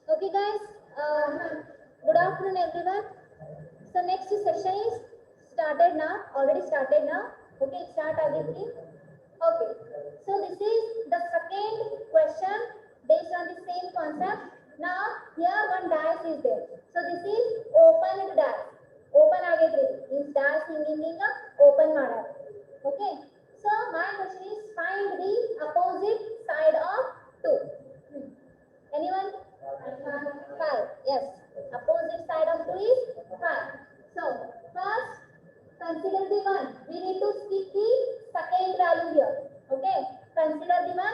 Okay, guys. Good afternoon, everyone. So next session is started now. Already started now. Okay, start again. Okay. So this is the second question based on the same concept. Now here one dice is there. So this is open dice. Open agitri. This dice hinging open mada. Okay. So my question is find the opposite side of 2. Anyone? 5. Yes. Opposite side of 2 is 5. So, first, consider the 1. We need to skip the second value here. Okay. Consider the 1.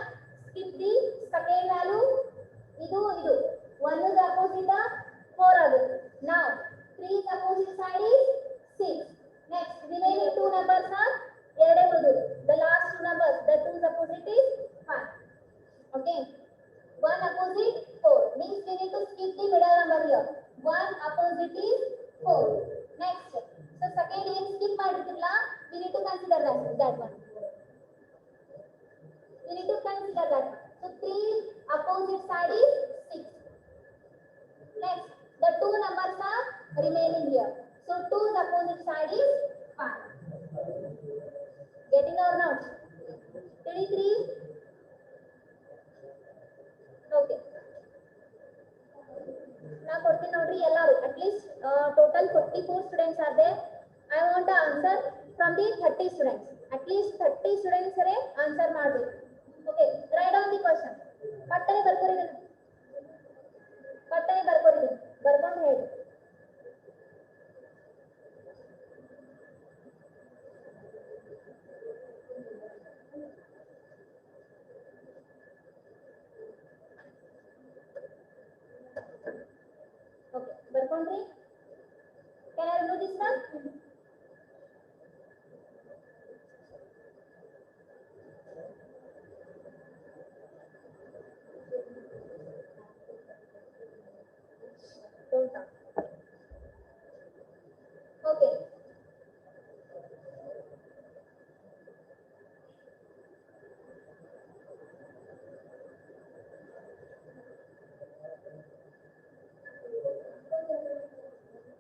Skip the second value. Idu. 1 is opposite of 4 agutte. Now, 3 is opposite side is 6. Next, remaining 2 numbers are 2. The last 2 numbers, the 2's opposite is 5. Okay. 1 opposite 4 means we need to skip the middle number here. 1 opposite is 4. Next. So second ಏನು skip ಮಾಡಿರ್ತಿಲ್ಲ, we need to consider that one. We need to consider that. So 3 opposite side is 6. Next. The 2 numbers are remaining here. So 2's opposite side is 5. Getting or not? 33. Okay. Now ಕೊಡ್ತೀನಿ ನೋಡ್ರಿ ಎಲ್ಲರೂ at least total 44 students are there. I want the answer from the 30 students. At least 30 students are answer ಮಾಡಬೇಕು. Okay, write down the question. ಪಟ್ಟನೆ ಬರ್ಕೋರಿ ಬರ್ಕೊಂಡು ಹೇಳಿ. Okay, ಬರ್ಕೊಂಡ್ರಿ? Can I remove this one? Don't talk. Okay.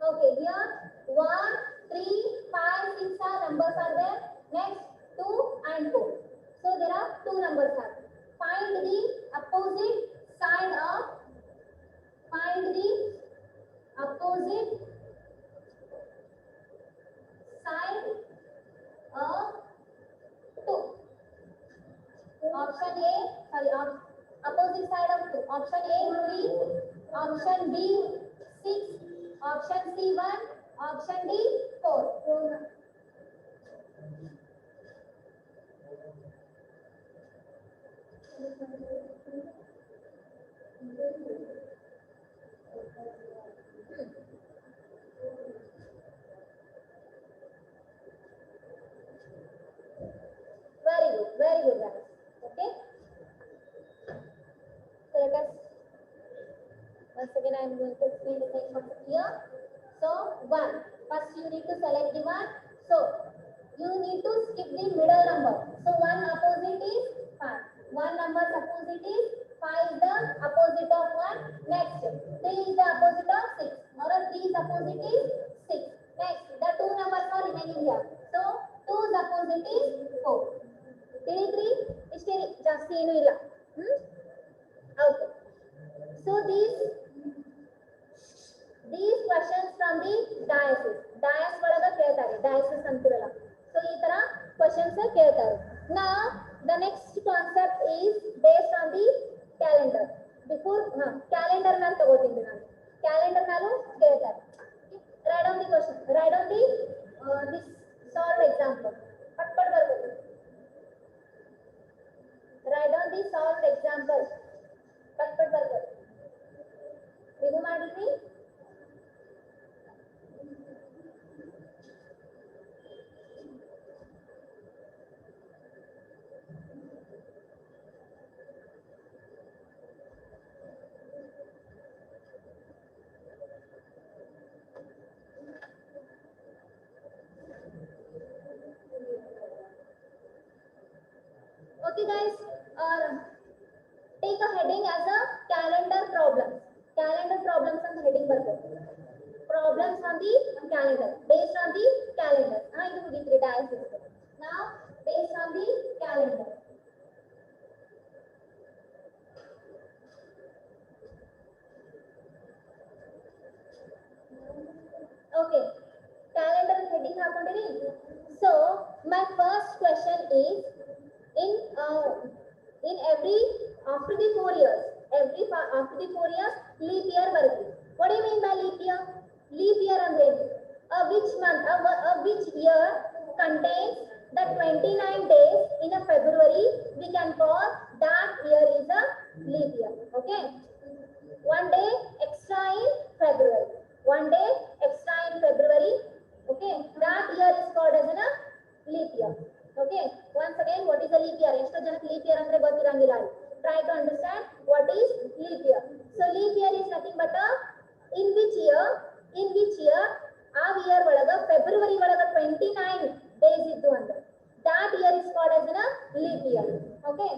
Okay, here 1, 3, 5, 6 are numbers are there. Next 2 and 4. So there are 2 numbers are. Find the opposite side of 2. Option A, opposite side of 2. Option A 3, option B 6, option C 1, option D 4. Very good guys. Okay. So let us once again I am going to explain the same concept here. So 1. First you need to select the 1. So you need to skip the middle number. So 1 opposite is 5. 1 number's opposite is 5 is the opposite of 1. Next 3 is the opposite of 6. Or 3 is opposite is 6. Next the 2 numbers are remaining here. So 2's opposite is 4. 33 ಇಷ್ಟೇ ಜಾಸ್ತಿ ಏನೂ ಇಲ್ಲ. Okay. So these questions from the dias ಒಳಗ ಕೇಳ್ತಾರೆ. dias ಅಂತಿರಲ್ಲ. So ಈ ತರ questions ಕೇಳ್ತಾರೆ. Now the next concept is based on the calendar. Before calendar ಮೇಲೆ ತಗೋತೀನಿ ನಾನು. calendar ಮೇಲೂ ಕೇಳ್ತಾರೆ. Write down the question. Write down the this solved example. ಪಟ್ ಬರ್ಬೇಕು. Write down the solved example. ಪಟ್ ಬರ್ಬೇಕು. ರಿಮೂವ್ ಮಾಡಿದ್ರಿ? Okay guys, take a heading as a calendar problems. depends on the calendar. Based on the calendar. It will be 3 dialysis. Now, based on the calendar. Okay. Calendar heading ಹಾಕೊಂಡಿರಿ. So, my first question is in every after the 4 years, after the 4 years leap year ಬರುತ್ತೆ. What do you mean by leap year? Leap year ಅಂದ್ರೆ which month, which year contains the 29 days in a February, we can call that year is a leap year. Okay, one day extra in February, one day extra in February. Okay, that year is called as a leap year. Okay, once again, what is a leap year? ಎಷ್ಟು ಜನಕ್ಕೆ leap year ಅಂದ್ರೆ ಗೊತ್ತಿರಂಗಿಲ್ಲ. Try to understand what is leap year. So leap year is nothing but a in which year ಆ year ಒಳಗ February ಒಳಗ 29 days ಇದ್ದು ಅಂದ್ರೆ that year is called as a leap year. Okay,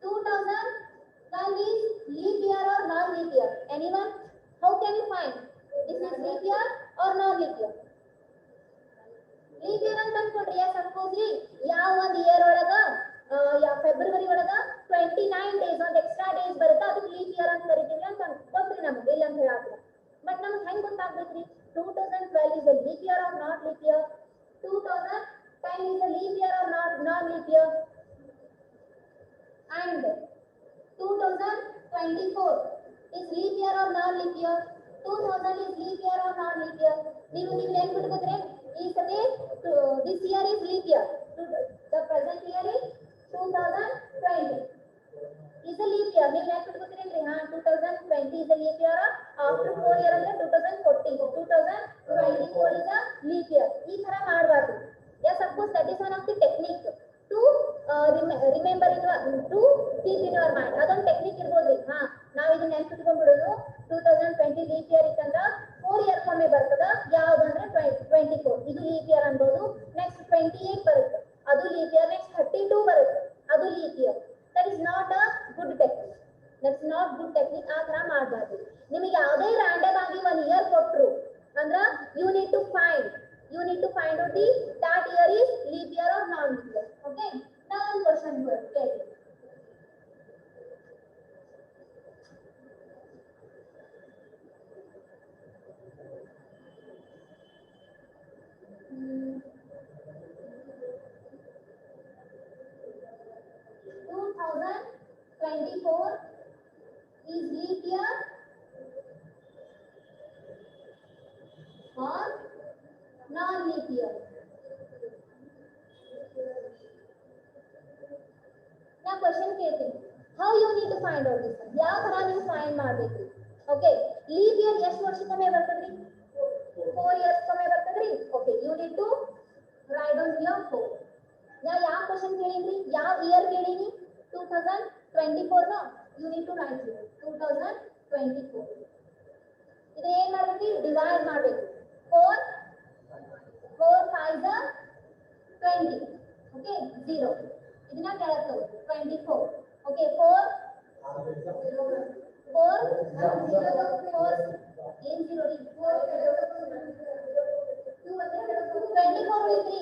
2012 is leap year or non leap year? Anyone? How can you find this is leap year or non leap year? leap year ಅಂತ ಅನ್ಕೊಂಡ್ರಿ. Suppose ಯಾವ ಒಂದು year ಒಳಗ February ಒಳಗ 29 days ಒಂದು extra days ಬರುತ್ತೆ, ಅದಕ್ಕೆ leap year ಅಂತ ಕರಿತೀವಿ ಅಂತ ಗೊತ್ತ್ರಿ ನಮ್ಗೆ, ಇಲ್ಲ ಅಂತ ಹೇಳಾಕ್ತಿಲ್ಲ. ಬಟ್ ನಮ್ಗೆ ಹೆಂಗ್ ಗೊತ್ತಾಗ್ಬೇಕ್ರಿ 2012 is a leap year or not leap year? 2010 is a leap year or non leap year? And 2024 is leap year or non leap year? 2000 is leap year or non leap year? ನೀವು ಏನ್ ಬಿಟ್ಕೋತೀರಿ? ಈ ಸತಿ this year is leap year. The present year is 2020 is a leap year. ನೀವು ಯಾಕೆ ಬಿಟ್ಕೋತೀರಿ? 2020 is a leap year. After 4 year ಅಂದ್ರೆ 2014, 2024 is a leap year. ಈ ತರ ಮಾಡಬಾರ್ದು. Yes, of course, that is one of the technique to remember to keep in your mind. ಅದೊಂದು technique ಇರ್ಬೋದ್ರಿ. ನಾವು ಇದನ್ನ ನೆನ್ಪಿಟ್ಕೊಂಡ್ಬಿಡೋದು 2020 leap year ಇತ್ತಂದ್ರ 4 ಇಯರ್ ಒಮ್ಮೆ ಬರ್ತದ. ಯಾವ್ದಂದ್ರೆ 24 ಇದು ಲೀಪ್ ಇಯರ್ ಅನ್ಬೋದು. ನೆಕ್ಸ್ಟ್ 28 ಬರುತ್ತೆ, ಅದು ಲೀಪ್ ಇಯರ್. ನೆಕ್ಸ್ಟ್ 32 ಬರುತ್ತೆ, ಅದು leap year. That is not a good technique. That's not good technique. ಆ ತರ ಮಾಡಬಾರ್ದು. ನಿಮಗೆ ಯಾವುದೇ ರ್ಯಾಂಡಮ್ ಆಗಿ 1 ಇಯರ್ ಕೊಟ್ರು ಅಂದ್ರ you need to find out the that year is leap year or non leap year. Okay, now one question ಕೇಳಿ. is leap year or non leap year? Now question ಕೇಳ್ತೀನಿ. How you need to find out this one? ಯಾವ ತರ ನೀವು find ಮಾಡಬೇಕು? Okay, leap year ಎಷ್ಟು ವರ್ಷಕ್ಕೊಮ್ಮೆ ಬರ್ತದ್ರಿ? 4 years ಕೊಮ್ಮೆ ಬರ್ತದ್ರಿ. Okay, you need to write down here 4. ಯಾವ ಕ್ವೆಶ್ಚನ್ ಕೇಳಿದ್ರಿ? ಯಾವ ಇಯರ್ ಕೇಳಿನಿ? 2024 no? You need to write here 2024. ಇದು ಏನ್ ಮಾಡಬೇಕು? ಡಿವೈಡ್ ಮಾಡಬೇಕು. 4 5 20. Okay, 0. ಇದನ್ನ ಕೆಳಗೆ 24. Okay, 4 ಏನ್ 0 ರೀ? 24 ಉಳಿದ್ರಿ.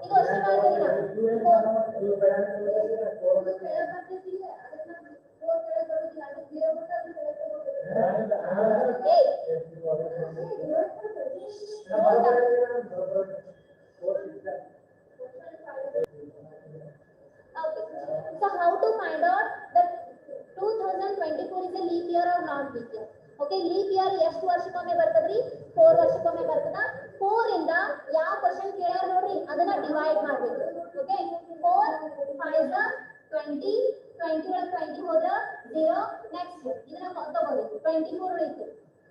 ಇದು ಅಷ್ಟೇ ಮಾಡ್ತೀರಿ ನಾವು. So how to find out that 2024 is a leap year or not leap year? Okay, leap year ಎಷ್ಟು ವರ್ಷಕ್ಕೊಮ್ಮೆ ಬರ್ತದ್ರಿ? 4 ವರ್ಷಕ್ಕೊಮ್ಮೆ ಬರ್ತದ. 4 ಇಂದ ಯಾವ ಕ್ವೆಶ್ಚನ್ ಕೇಳ್ಯಾರ ನೋಡ್ರಿ ಅದನ್ನ ಡಿವೈಡ್ ಮಾಡಬೇಕು. ಓಕೆ, 4 5 20 20 ಒಳಗೆ 20 ಹೋದ್ರ 0. ನೆಕ್ಸ್ಟ್ ಇದನ್ನ ತಗೋಬೇಕು. 24 ಉಳಿತು.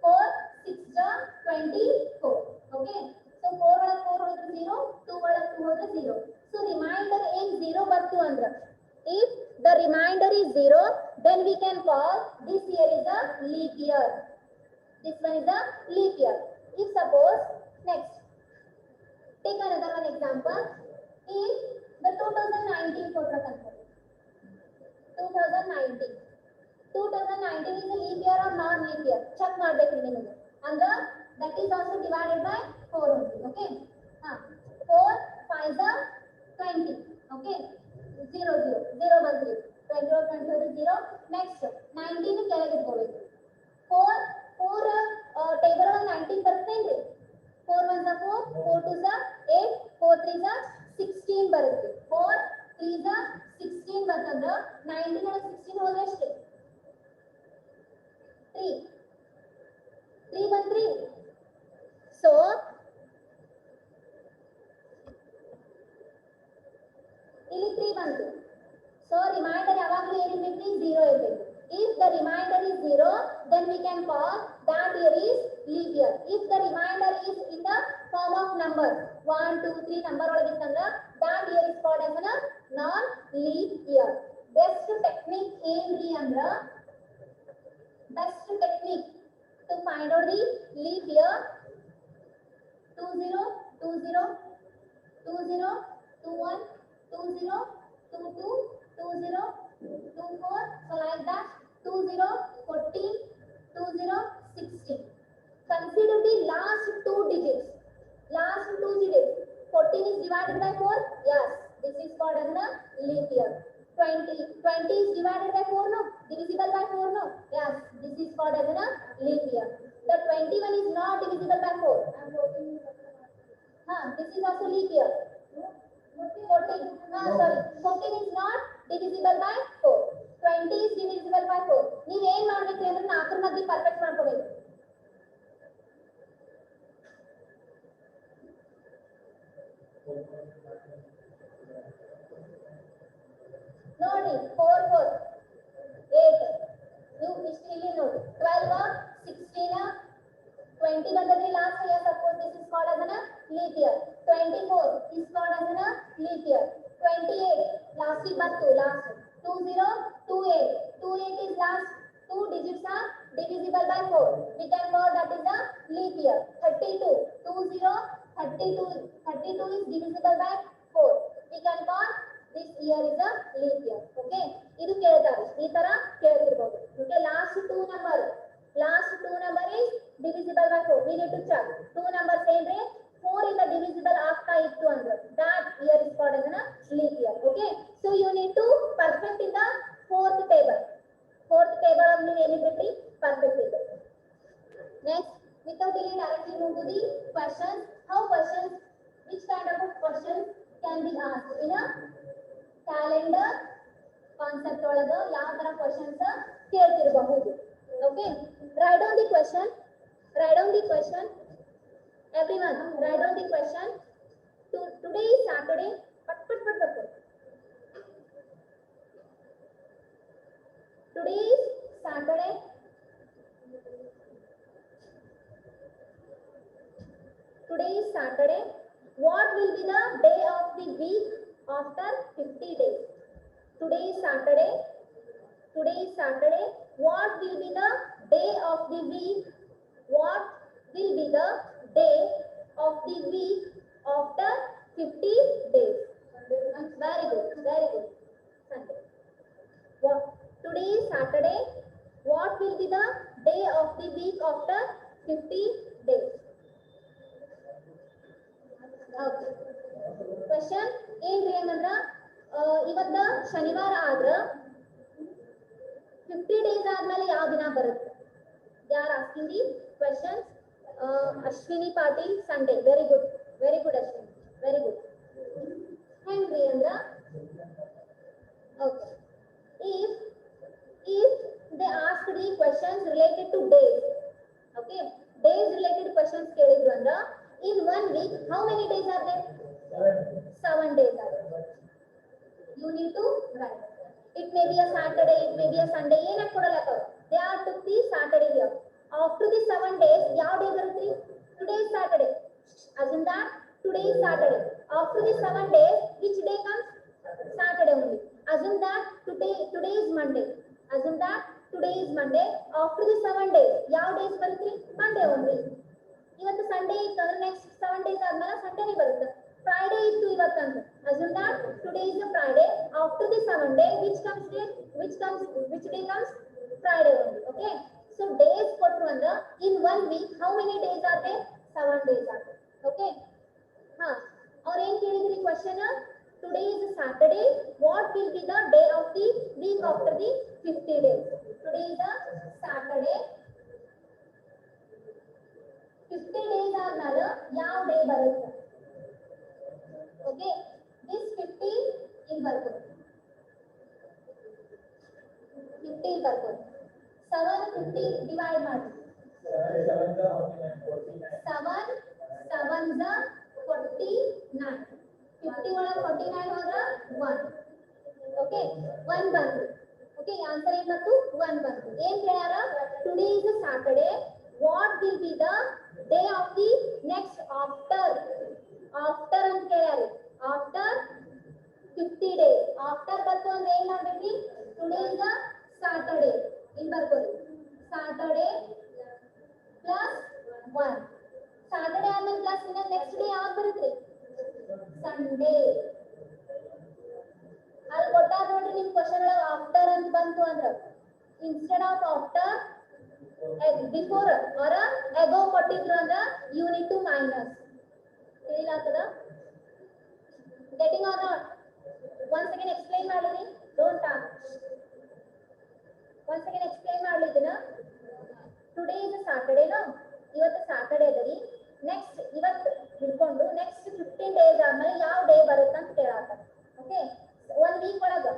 4 6 24. ಓಕೆ, ಸೊ 4 ಒಳಗೆ 4 ಹೋದ್ರೆ 0, 2 ಒಳಗೆ 2 ಹೋದ್ರೆ 0. ಸೊ ರಿಮೈಂಡರ್ ಏನ್ 0 ಬಂತು ಅಂದ್ರ, if the remainder is 0, then we can call this year is a leap year. This one is a leap year. If suppose, next, take another one example. If the 2019 quota control, 2019 is a leap year or non leap year? Check ಮಾಡಬೇಕು ನಿಮಗೆ. and that is also divided by 4 only. Okay, 4 5 are 20. Okay, 0 0 0 by 3 20 or 20 is 0. Next 19 ಕೆಳಗೆ ಇಟ್ಕೋಬೇಕು. 4 table ಒಳಗೆ 19 ಬರುತ್ತೆ. 4 1s are 4, 4 2s are 8, 4 3s are 16 ಬರುತ್ತೆ. 4 3s are 16 ಬರ್ತಂದ್ರೆ 19 ಒಳಗೆ 16 ಹೋದ್ರೆ ಎಷ್ಟು? 3 3 1 3. So ಇಲ್ಲಿ 3 ಬಂತು. So remainder ಯಾವಾಗಲೂ ಏನಿರಬೇಕು? 0 ಇರಬೇಕು. If the remainder is 0, then we can call that year is leap year. If the remainder is in the form of number 1 2 3 number ಒಳಗಿತ್ತಂದ್ರೆ that year is called as a non leap year. Best technique ಏನ್ರಿ ಅಂದ್ರೆ best technique to find out the leap year 20 20 20 21 20 22 20 24, so like that 20 14 20 16. Consider the last two digits. Last two digits. 14 is divided by 4. Yes, this is called as a leap year. 20 is divided by 4, no? Divisible by 4, no? Yes, this is called as a leap year. The 21 is not divisible by 4. This is also leap year. 14. Sorry, 14 is not divisible by 4. 20 is divisible by 4. ನೀವು ಏನು ಮಾಡಬೇಕು ಅಂದ್ರೆ 4 ಮಧ್ಯೆ perfect ಮಾಡ್ಕೋಬೇಕು. ನೋಡಿ 4 4 8 ನೀವು ಇಷ್ಟು ಇಲ್ಲಿ ನೋಡಿ 12 16 20 ಬಂದದ್ರಿ last year. Suppose this is called as a leap year. 24 is called as a leap year. 28 last ಗೆ ಬಂತು last 20 28 28 is last two digits are divisible by 4. We can call that is a leap year. 32 20 32 is divisible by 4. We can call this year is a leap year. Okay, ಇದು ಕೇಳ್ತಾರೆ ಈ ತರ ಕೇಳ್ತಿರಬಹುದು. Okay, last two number is divisible by 4. We need to check two numbers ಏನ್ರಿ 4 ಇಂದ divisible ಆಗ್ತಾ ಇತ್ತು ಅಂದ್ರೆ that year is called as a leap year. Okay, so you need to perfect in the fourth table of ನೀವು ಏನಿರಬೇಕು perfect ಇರಬೇಕು. Next, without delay directly move to the questions. How questions, which kind of questions can be asked in a calendar concept ಒಳಗೆ ಯಾವ ತರ questions ಕೇಳ್ತಿರಬಹುದು. Okay, write down the question. Everyone, write down the question. Today is Saturday. Pat. Today is Saturday. What will be the day of the week after 50 days? Today is Saturday. What will be the day of the week? What will be the day of the week after 50 days? Very good. Sunday. Today is Saturday. What will be the day of the week after 50 days? Okay. Question ಏನ್ರಿ ಅಂದ್ರೆ ಇವತ್ತ ಶನಿವಾರ ಆದ್ರ 50 days ಆದ್ಮೇಲೆ ಯಾವ ದಿನ ಬರುತ್ತೆ? They are asking the questions. Ashwini Patil, Sunday. Very good Ashwini. Very good. ಹೆಂಗ್ರಿ ಅಂದ್ರ okay, if they ask the questions related to days, okay, days related questions ಕೇಳಿದ್ರು ಅಂದ್ರ in 1 week how many days are there? 7 days are there. You need to write. It may be a Saturday, it may be a Sunday. ಏನಕ್ಕೆ ಕೊಡಲ್ಲ ಅವರು? They are took the Saturday here. After the 7 days ಯಾವ day ಬರುತ್ತೆ? Today is Saturday. Assume that today is Saturday. After the 7 days which day comes? Saturday only. Assume that today is Monday. After the 7 days ಯಾವ days ಬರುತ್ತೆ? Monday only. ಇವತ್ತು Sunday ಇತ್ತು ಅಂದ್ರೆ next 7 days ಆದ್ಮೇಲೆ ಸಂಡೇನೇ ಬರುತ್ತೆ. Friday ಇತ್ತು ಇವತ್ತಂತ. Assume that today is a Friday. After the 7 day which day comes? Friday only. Okay, so days ಕೊಟ್ರು ಅಂದ್ರೆ in 1 week how many days are there? 7 days are there. Okay. और ಏನ್ ಕೇಳಿದ್ರಿ question? Today is Saturday. What will be the day of the week after the 50 days? Today is a Saturday. 50 days ಆದ್ಮೇಲೆ ಯಾವ day ಬರುತ್ತೆ? Okay. This 50 in ಬರ್ಬೋದು. 50 ಬರ್ಬೋದು. 750 divide ಮಾಡಿ. 7 7 49. 50 ಒಳಗೆ 49 ಹೋದ್ರೆ 1. ಓಕೆ 1 ಬಂತು. ಓಕೆ ಆನ್ಸರ್ ಏನು ಬಂತು? 1 ಬಂತು. ಏನು ಹೇಳ್ಯಾರ? Today is Saturday. What will be the day of the next after ಅಂತ ಹೇಳ್ಯಾರಿ. After 50 days. ಆಫ್ಟರ್ ಬಂತು ಅಂದ್ರೆ ಏನು ಮಾಡ್ಬೇಕ್ರಿ? ಟುಡೇ ಇಸ್ ಸ್ಯಾಟರ್ಡೇ ಇಲ್ಲಿ ಬರ್ಕೊಳ್ಳಿ. Saturday plus 1. ಸ್ಯಾಟರ್ಡೇ ಆದ್ಮೇಲೆ ಪ್ಲಸ್ ಇನ್ನ ನೆಕ್ಸ್ಟ್ ಡೇ ಯಾವಾಗ ಬರುತ್ತೆ? ಸಂಡೇ. ಅಲ್ಲಿ ಕೊಟ್ಟಾರ ನೋಡ್ರಿ ನಿಮ್ ಕ್ವಶನ್ ಒಳಗೆ ಆಫ್ಟರ್ ಅಂತ ಬಂತು ಅಂದ್ರೆ instead of after before or ago ಕೊಟ್ಟಿದ್ರು ಅಂದ್ರೆ ಯು ನೀಡ್ ಟು ಮೈನಸ್. ತಿಳಿಲಾಗ್ತದ? Getting or not? One second explain ಮಾಡ್ಲಿ. Don't talk. One second explain ಮಾಡ್ಲಿದ್ದೀನ. Today is Saturday no. ಇವತ್ತು ಸ್ಯಾಟರ್ಡೇ ಅದ ರೀ. ನೆಕ್ಸ್ಟ್ ಇವತ್ತು ಹಿಡ್ಕೊಂಡು ನೆಕ್ಸ್ಟ್ 15 days ಆದ್ಮೇಲೆ ಯಾವ ಡೇ ಬರುತ್ತೆ ಅಂತ ಕೇಳಾತಾರೆ. ಓಕೆ 1 week ಒಳಗೆ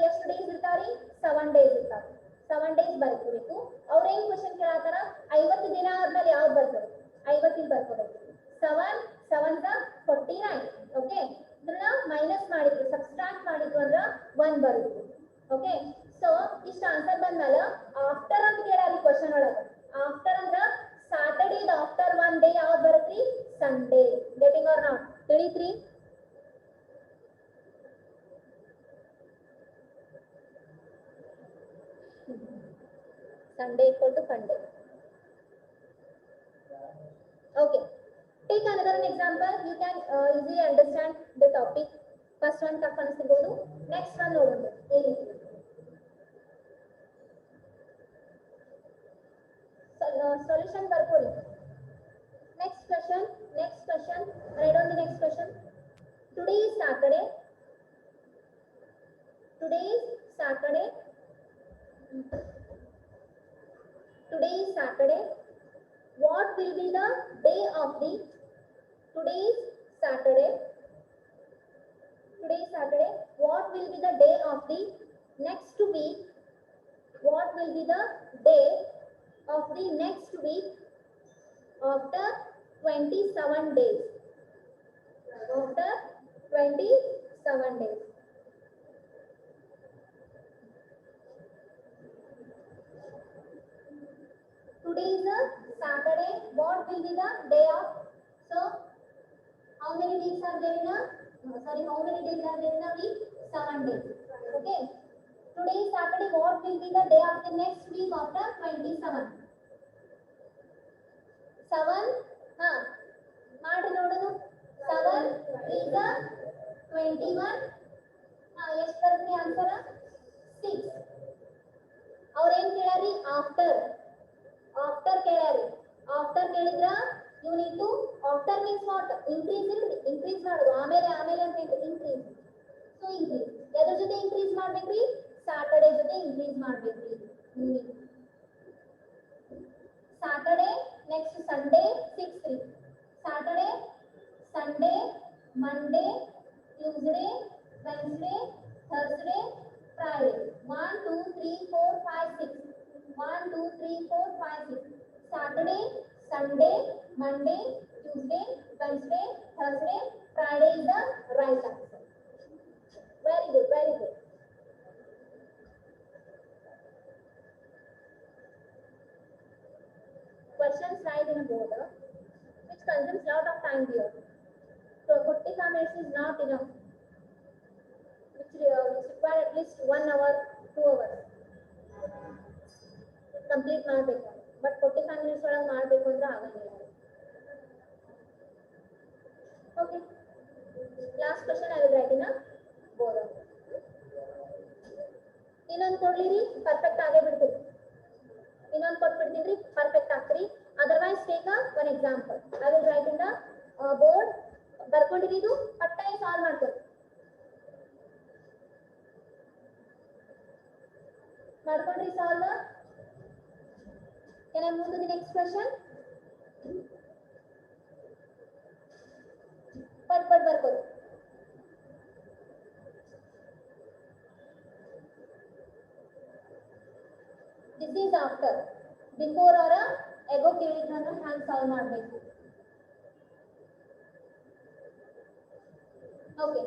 ಎಷ್ಟು ಡೇಸ್ ಇರ್ತಾವ್ರಿ? 7 days ಇರ್ತಾವ. 7 days ಬರ್ಕೋಬೇಕು. ಅವ್ರ ಏನ್ ಕ್ವಶನ್ ಕೇಳಾತಾರ? 50 ದಿನ ಆದ್ಮೇಲೆ ಯಾವ್ದು ಬರ್ತದೆ? 50 ಬರ್ಕೋಬೇಕು. 7 7 49. ಓಕೆ ಇದನ್ನ ಮೈನಸ್ ಮಾಡಿದ್ರು, ಸಬ್ಸ್ಟ್ರಾಕ್ಟ್ ಮಾಡಿದ್ರು ಅಂದ್ರೆ 1 ಬರುತ್ತೆ. ಓಕೆ ಸೊ ಇಷ್ಟ ಆನ್ಸರ್ ಬಂದ್ಮೇಲೆ ಆಫ್ಟರ್ ಅಂತ ಕೇಳಾರಿ ಕ್ವಶನ್ ಒಳಗೆ. ಆಫ್ಟರ್ ಅಂದ್ರ ಸ್ಯಾಟರ್ಡೇ ಆಫ್ಟರ್ 1 day ಯಾವ್ದು ಬರುತ್ತ್ರಿ? ಸಂಡೇ. Getting or not? ತಿಳಿತ್ರಿ? Sunday equal to Sunday. Okay. Take another example. You can easily understand the topic. First one tough ಅನಿಸಬಹುದು. Next one ನೋಡೋಣ. Solution ಬರ್ಕೊಳ್ಳಿ. Next question. Write on the next question. Today is Saturday. Today is Saturday. What will be the day of the today is Saturday. What will be the day of the next week? What will be the day of the next week after 27 days? After 27 days. Today is a Saturday. What will be the day of? So, how many weeks are there in a? How many days are there in a week? 7 days. Okay. Today is Saturday. What will be the day of the next week after 27? 7. ಮಾಡಿ ನೋಡೋಣ. 7 is a 21. ಎಷ್ಟು ಬರುತ್ತೆ answer? 6. ಅವ್ರೇನ್ ಕೇಳ್ಯಾರಿ? After ಕೇಳ್ಯಾರಿ. After ಕೇಳಿದ್ರ you need to after means what? Increase ಮಾಡೋದು. ಆಮೇಲೆ ಅಂತ ಇನ್ಕ್ರೀಸ್. ಸೊ ಇನ್ಕ್ರೀಸ್ ಎದ್ರ ಜೊತೆ ಇನ್ಕ್ರೀಸ್ ಮಾಡ್ಬೇಕ್ರಿ? ಸ್ಯಾಟರ್ಡೇ ಜೊತೆ ಇನ್ಕ್ರೀಸ್ ಮಾಡ್ಬೇಕ್ರಿ. Saturday next Sunday 6 3. Saturday Sunday Monday Tuesday Wednesday Thursday Friday. 1 2 3 4 5 6. 1 2 3 4 5 6. Saturday, Sunday, Monday, Tuesday, Wednesday, Thursday, Friday is the right answer. Very good, very good. Questions write in a border which consumes lot of time here. So 45 minutes is not enough. Which require at least 1 hour, 2 hours. Complete ಮಾಡಬೇಕು. But 45 minutes ಒಳಗೆ ಮಾಡಬೇಕು ಅಂದ್ರೆ ಆಗಂಗಿಲ್ಲ. Okay last question I will write in a board. ಇನ್ನೊಂದು ಕೊಡ್ಲಿರಿ, perfect ಆಗೇ ಬಿಡ್ತೀರಿ. ಇನ್ನೊಂದು ಕೊಟ್ಬಿಡ್ತೀನಿ ಪರ್ಫೆಕ್ಟ್ ಆಗ್ತೀರಿ. Otherwise take one example. I will write in the board. ಬರ್ಕೊಂಡಿರಿ, ಇದು ಪಟ್ಟಾಗಿ ಸಾಲ್ವ್ ಮಾಡ್ಕೊಳ್ಳಿ. ಮಾಡ್ಕೊಂಡ್ರಿ solve? Can I move to the next question? ಪಟ್ ಬರ್ಕೊಳ್ಳಿ. This is after. Before or ago ಕೇಳಿದ್ರೆ ಹ್ಯಾಂಗ್ ಸಾಲ್ವ್ ಮಾಡಬೇಕು. Okay.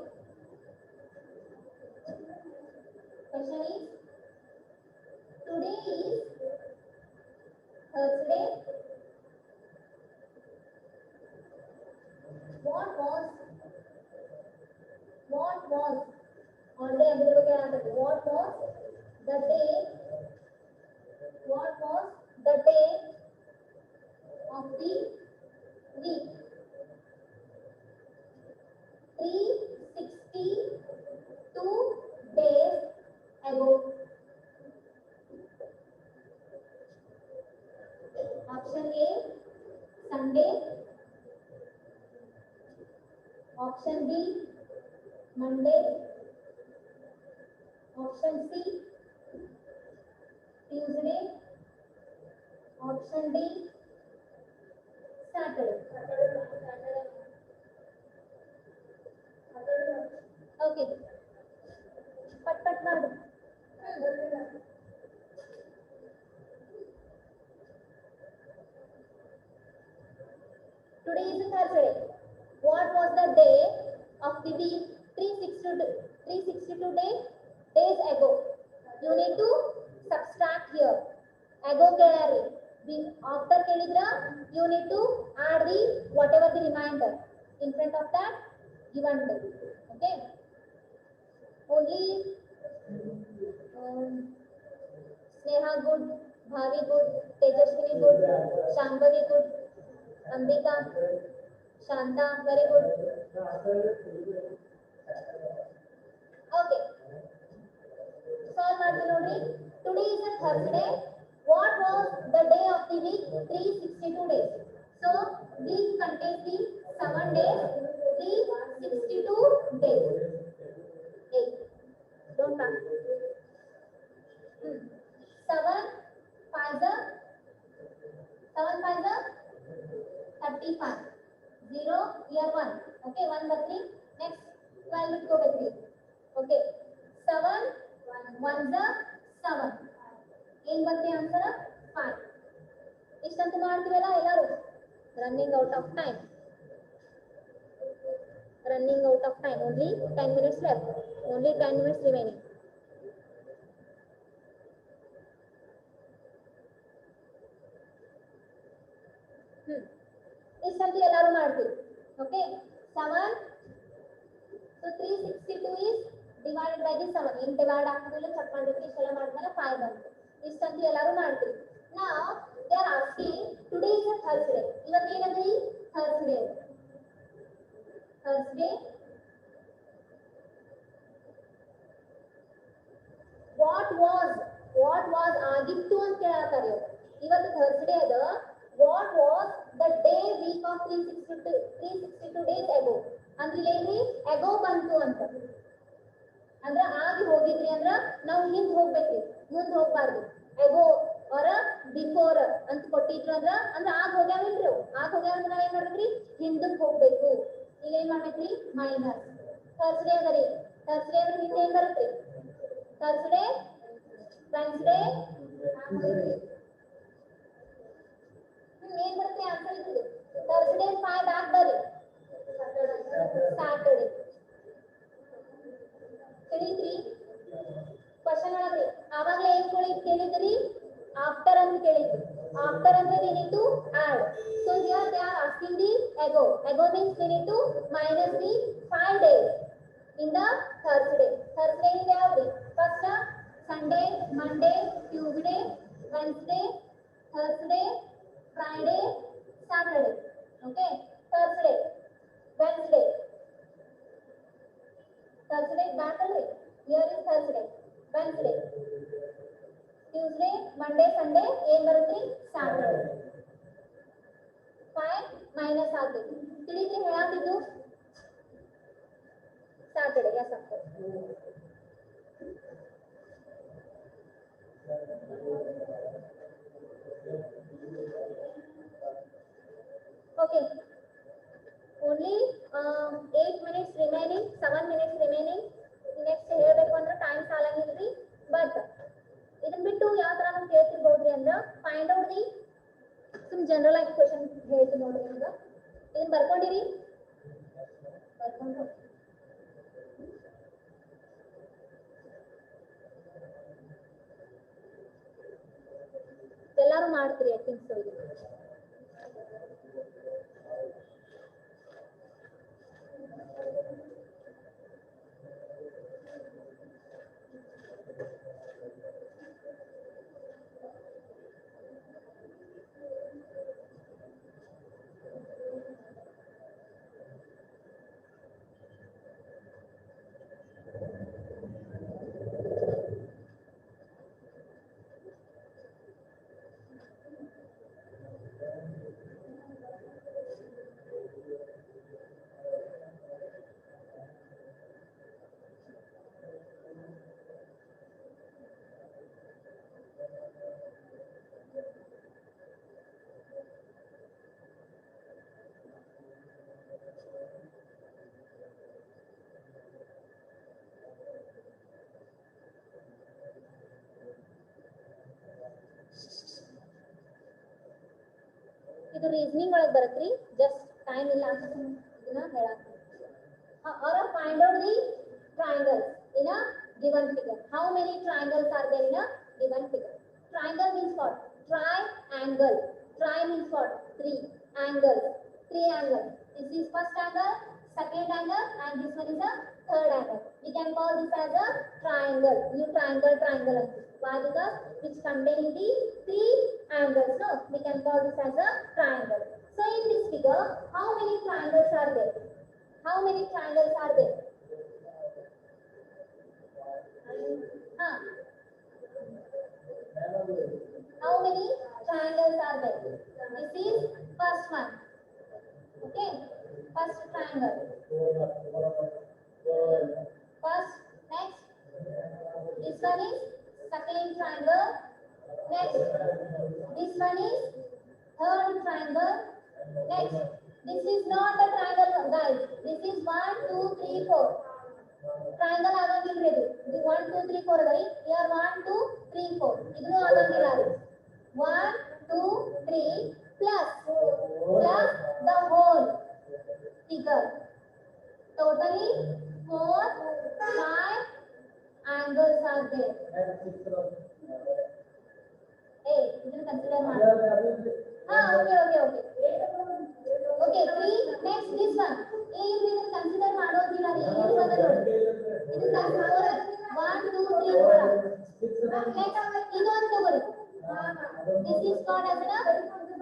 Question is, today is Thursday. What was already अभी लोग क्या करते हैं? What was the day of the week? 362 days ago. Option A, Sunday. Option B, Monday. Option C, Tuesday. Option D, Saturday. Okay. Pat maadu. Today is Thursday. What was the day of the week? 362 days ago. You need to subtract here. Ago kelari. After kelidra, you need to add the whatever the remainder in front of that given day. Okay. Only Sneha good, Bhavi good, Tejaswini good, Shambhavi good, Ambika, Shanta very good. Okay. Solve ಮಾಡ್ತೀನಿ ನೋಡಿ. Today is a Thursday. What was the day of the week? 362 days. So week contains the 7 days. 362 days. 8. Don't run. 7 5 35. 0 here 1. Okay, 1 by 3. Next 12 will go by 3. Okay. 7 1 7. ಏನ್ ಬರ್ತಿ answer 5. ಇಷ್ಟಂತೂ ಮಾಡ್ತೀವಲ್ಲ ಎಲ್ಲರೂ? Running out of time. Only 10 minutes left. Only 10 minutes remaining. ಇಷ್ಟಂತೂ ಎಲ್ಲರೂ ಮಾಡ್ತೀವಿ. Okay. 7. So 362 is divided by the 7. ಏನು divide ಆಗ್ತದಲ್ಲ check ಮಾಡಿದ್ರೆ ಇಷ್ಟೆಲ್ಲ ಮಾಡಿದ್ಮೇಲೆ 5 ಬಂತು. ಇಷ್ಟಂತೂ ಎಲ್ಲರೂ ಮಾಡ್ತೀವಿ. Now they are asking, today is a Thursday. ಇವತ್ತು ಏನಂದ್ರಿ? Thursday. What was ಆಗಿತ್ತು ಅಂತ ಕೇಳತಾರೆ. ಇವತ್ತು ಥರ್ಸ್ಡೇ ಅದ. What was the day week of 362 days ago? ಅಂದ್ರೆ ಏನ್ರಿ ago ಬಂತು ಅಂತ ಅಂದ್ರ ಆಗಿ ಹೋಗಿದ್ರಿ ಅಂದ್ರ ನಾವು ಹಿಂದ್ ಹೋಗ್ಬೇಕ್ರಿ, ಮುಂದ್ ಹೋಗ್ಬಾರ್ದು. ago or before ಅಂತ ಕೊಟ್ಟಿದ್ರು ಅಂದ್ರ ಆಗ ಹೋಗ್ಯಾವಿಲ್ರಿ ಅವು. ಆಗ ಹೋಗ್ಯಾವ ಅಂದ್ರೆ ನಾವ್ ಏನ್ ಮಾಡ್ಬೇಕ್ರಿ? ಹಿಂದಕ್ಕೆ ಹೋಗ್ಬೇಕು. ಈಗ ಏನ್ ಮಾಡ್ಬೇಕ್ರಿ? ಮೈನಸ್. ಥರ್ಸ್ಡೇ ಅದರಿ. ಥರ್ಸ್ಡೇ ಅಂದ್ರೆ ಹಿಂದೆ ಏನ್ ಬರುತ್ತೆ? ಥರ್ಸ್ಡೇ, ವೆನ್ಸ್ಡೇ, ಏನ್ ಬರುತ್ತೆ ಆನ್ಸರ್ ಇದು? ಥರ್ಸ್ಡೇ 5 ಬ್ಯಾಕ್ ಬರ್ರಿ. ಸ್ಯಾಟರ್ಡೇ. ತಿಳಿದ್ರಿ? ಕ್ವಶನ್ ಒಳಗ್ರಿ ಆವಾಗಲೇ ಏನ್ ಕೇಳಿದ್ರಿ? ಆಫ್ಟರ್ ಅಂತ ಕೇಳಿದ್ರಿ. ಆಫ್ಟರ್ ಅಂದ್ರೆ we need to add. So here they are asking the ago. Ago means we need to minus the 5 days in the Thursday. Thursday is ಯಾವ್ದು? First Sunday, Monday, Tuesday, Wednesday, Thursday, Friday, Saturday. Okay. Thursday, Wednesday. Thursday back already. Here is Thursday, Wednesday, Tuesday, Monday Sunday ಏನ್ ಬರುತ್ತೆ Saturday. Fine minus ಆಗ್ತೈತಿ ತಿಳಿದ್ರಿ ಹೇಳಾತಿದ್ದು Saturday S ಆಗ್ತದೆ. Okay, only 8 minutes remaining, 7 minutes remaining. Next ಹೇಳಬೇಕು ಅಂದ್ರೆ time ಸಾಲಂಗಿಲ್ರಿ. But ಇದನ್ನ ಬಿಟ್ಟು ಯಾವ ತರ ನಾವು ಕೇಳ್ತಿರ್ಬೋದ್ರಿ ಅಂದ್ರೆ find out the some general ಆಗಿ ಕ್ವೆಶ್ಚನ್ ಹೇಳ್ತೀನಿ ನೋಡ್ರಿ. ಈಗ ಇದನ್ನ ಬರ್ಕೊಂಡಿರಿ, ಬರ್ಕೊಂಡು ಎಲ್ಲಾರು ಮಾಡ್ತೀರಿ ಐ ಥಿಂಕ್ ಸೊ. ಇದು ರೀಸನಿಂಗ್ ಒಳಗೆ ಬರುತ್ತೆ. ಜಸ್ಟ್ ಟೈಮ್ ಇಲ್ಲ ಅಂತ ಇದನ್ನ ಹೇಳಾಕ್ತೀನಿ. or find out the triangles in a given figure. How many triangles are there in a given figure? Triangle means what? Triangle. Tri means what? Three angles. Three angles. This is first angle, second angle, and this one is a third angle. We can call this as a triangle. New triangle. Why? Because which containing the three angles. No, we can call this as a triangle. So in this figure, how many triangles are there? How many triangles are there? How many triangles are there? This is first one. Okay, first triangle. First, next. This one is second triangle. Next, this one is third triangle. Next, this is not a triangle, guys. This is 1, 2, 3, 4. Triangle ಆಗಂಗಿಲ್ರಿ ಇದು. 1, 2, 3, 4 ಅದರಿ. Here 1, 2, 3, 4. ಇದನ್ನು ಆಗಂಗಿಲ್ಲ ಅದು. 1, 2, 3 plus the whole figure. Totally 4, 5 angles are there. Hey, ಇದನ್ನು consider ಮಾಡಿ. Okay, 3. Next, this one. ಇದನ್ನು consider ಮಾಡೋದಿಲ್ಲ ರೀ. ಇದು ಬಂದ ನೋಡಿ. ಇದು 4. 1, 2, 3, 4. Next, ಇದು ಒಂದು ತಗೋರಿ. This is called as a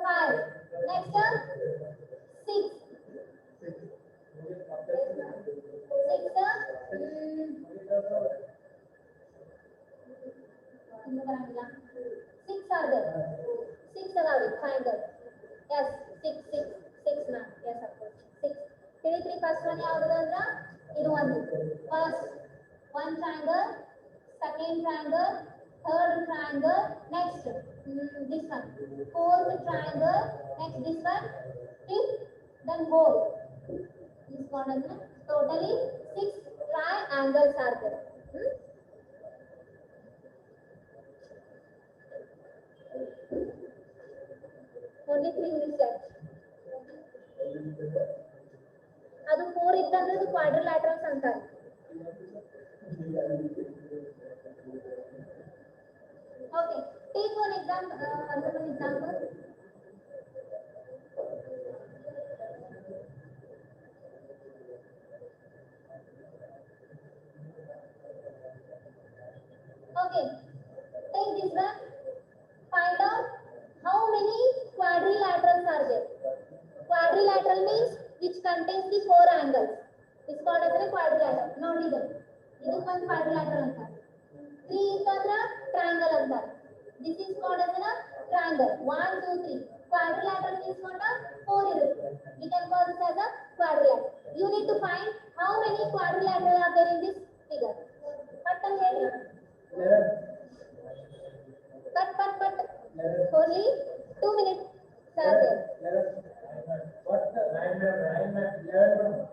5. Next, 6. 6 are there. 6 are triangle. Yes, 6 na. Yes, of course. 6. Three first one ಯಾವುದು ಅಂದ್ರೆ ಇದು ಒಂದು. First one triangle, second triangle, third triangle, next this one. Fourth triangle, next this one, fifth, then whole. This one is totally 6 triangles are there. Only 3 minutes left. ಅದು 4 ಇತ್ತಂದ್ರೆ ಅದು ಕ್ವಾಡ್ರಿಲ್ಯಾಟರಲ್ಸ್ ಅಂತಾರೆ. Okay, take one example. Okay, take this one. Find out how many quadrilaterals are there. Quadrilateral means which contains the 4 angles. This called as a quadrilateral. Nodi idu. Idu one quadrilateral antar. 3 is another triangle antar. This is called as a triangle. 1, 2, 3. Quadrilateral means what? 4 irregular. We can call this as a quadrilateral. You need to find how many quadrilateral are there in this figure. Cut and head. Cut. Only 2 minutes. Start there. What's the 9 11?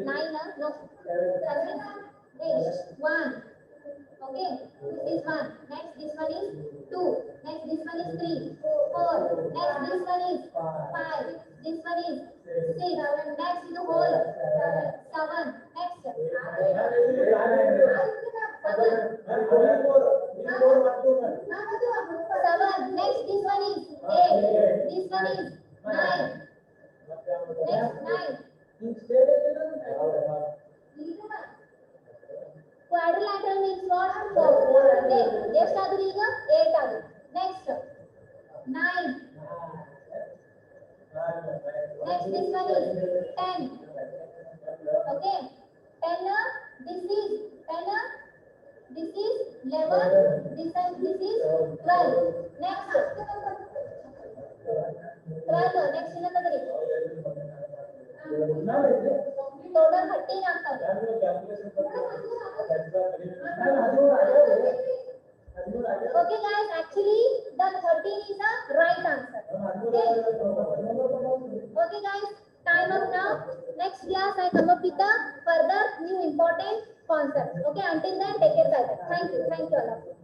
9, no. 7, 8, 1. Okay, this is 1. Next, this one is 2. Next, this one is 3, 4. Next, this one is 5. This one is 6. Next, is the whole 7. Next, 7. Next, this one is 8. This one is 9. Next, 9. Quadrilateral means what? 4. Okay. ಎಷ್ಟು ಆದ್ರೂ ಈಗ 8 ಆದ್ರೂ. Next 9. Next this one is 10. Okay. 10. This is 10. This is 11. This is 12. Next 12. Next ಇನ್ನೊಂದು total 13 ಆಗ್ತದೆ. Okay guys, actually the 13 is the right answer. Okay guys, time up now. Next class I come up with the further new important concepts. Okay, until then take care guys. Thank you all of you.